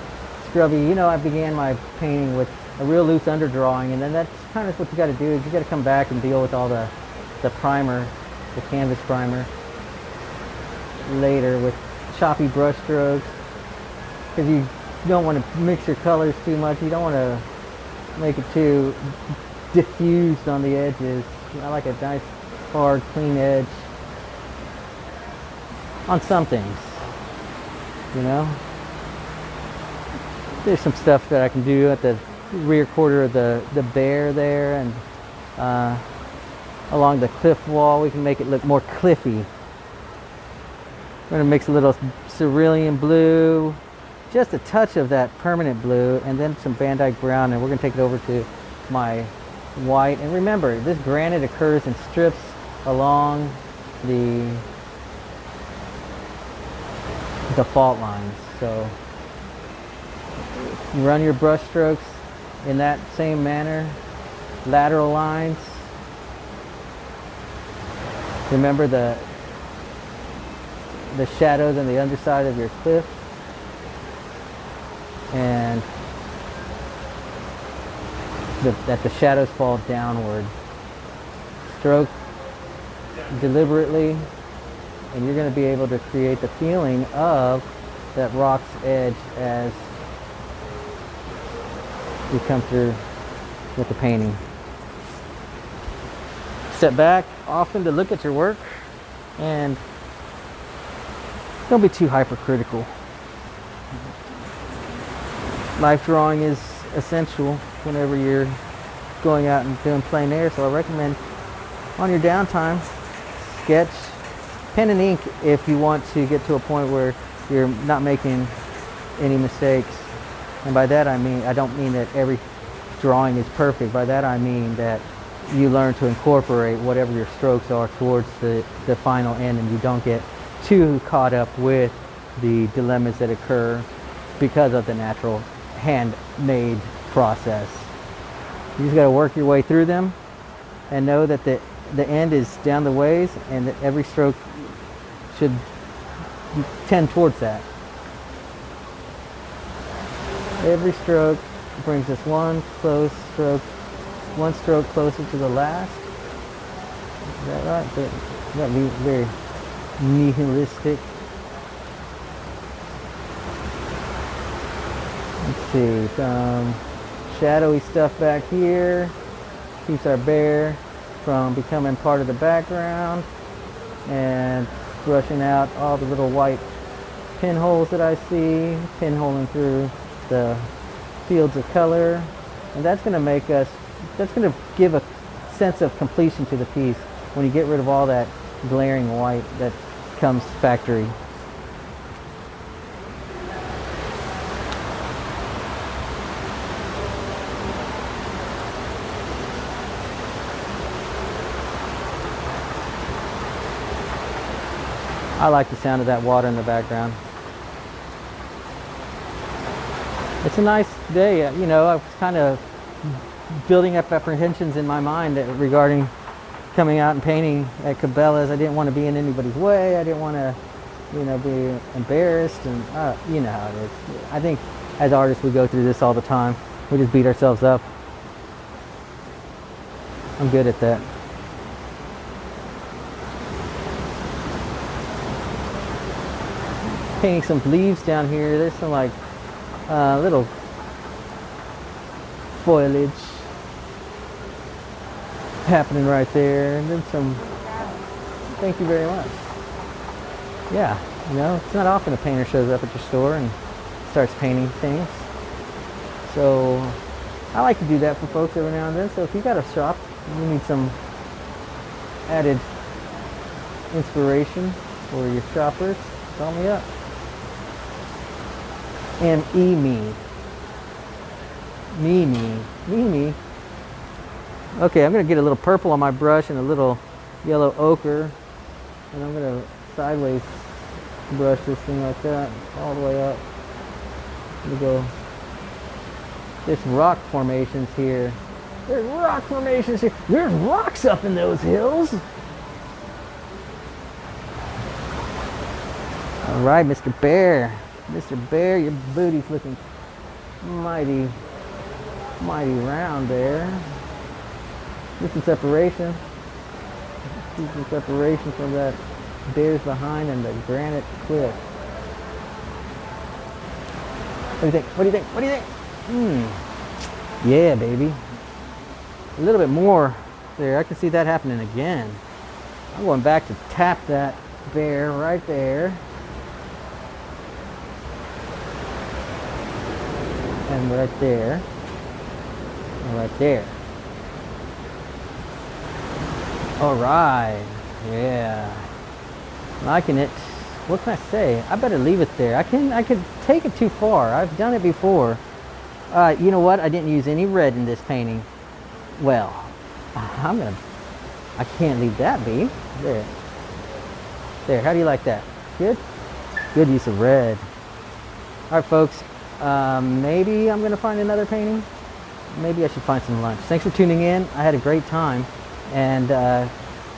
scrubby. You know, I began my painting with a real loose underdrawing, and then that's kind of what you got to do. Is you got to come back and deal with all the primer, the canvas primer, later with choppy brush strokes, because you don't want to mix your colors too much. You don't want to make it too diffused on the edges. I like a nice hard clean edge on some things, you know. There's some stuff that I can do at the rear quarter of the bear there, and along the cliff wall we can make it look more cliffy. We're going to mix a little cerulean blue, just a touch of that permanent blue, and then some Van Dyke brown, and we're going to take it over to my white. And remember, this granite occurs in strips along the fault lines, so you run your brush strokes in that same manner, lateral lines. Remember the shadows on the underside of your cliff, and that the shadows fall downward. Stroke deliberately, and you're going to be able to create the feeling of that rock's edge as you come through with the painting. Step back often to look at your work, and don't be too hypercritical. Life drawing is essential whenever you're going out and doing plein air, so I recommend on your downtime, sketch, pen and ink if you want to get to a point where you're not making any mistakes. And by that I mean, I don't mean that every drawing is perfect. By that I mean that you learn to incorporate whatever your strokes are towards the final end, and you don't get too caught up with the dilemmas that occur because of the natural handmade process. You just got to work your way through them and know that the end is down the ways, and that every stroke should tend towards that. Every stroke brings us one stroke closer to the last. Is that right? That'd be very nihilistic. Let's see, some shadowy stuff back here. Keeps our bear from becoming part of the background. And brushing out all the little white pinholes that I see, pinholing through the fields of color. And that's going to give a sense of completion to the piece when you get rid of all that glaring white that comes factory. I like the sound of that water in the background. It's a nice day. You know, I was kind of building up apprehensions in my mind regarding coming out and painting at Cabela's. I didn't want to be in anybody's way. I didn't want to, you know, be embarrassed, and you know how it is. I think as artists we go through this all the time. We just beat ourselves up. I'm good at that. Painting some leaves down here. There's some like little foliage happening right there, and then some. Thank you very much. Yeah, you know, it's not often a painter shows up at your store and starts painting things. So I like to do that for folks every now and then. So if you got a shop, you need some added inspiration for your shoppers, call me up. Me. Okay, I'm going to get a little purple on my brush and a little yellow ochre, and I'm going to sideways brush this thing like that all the way up. Let me go. There's rock formations here. There's rock formations here. There's rocks up in those hills. All right, Mr. Bear. Mr. Bear, your booty's looking mighty round there. Get some separation. Keep some separation from that bears behind and the granite cliff. What do you think? What do you think? What do you think? Yeah, baby. A little bit more there. I can see that happening again. I'm going back to tap that bear right there. And right there, and right there. All right, yeah, liking it. What can I say? I better leave it there. I could take it too far. I've done it before. You know what? I didn't use any red in this painting. Well, I can't leave that be. There. How do you like that? Good. Good use of red. All right, folks. Maybe I'm going to find another painting. Maybe I should find some lunch. Thanks for tuning in. I had a great time. And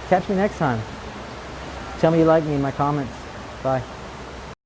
catch me next time. Tell me you like me in my comments. Bye.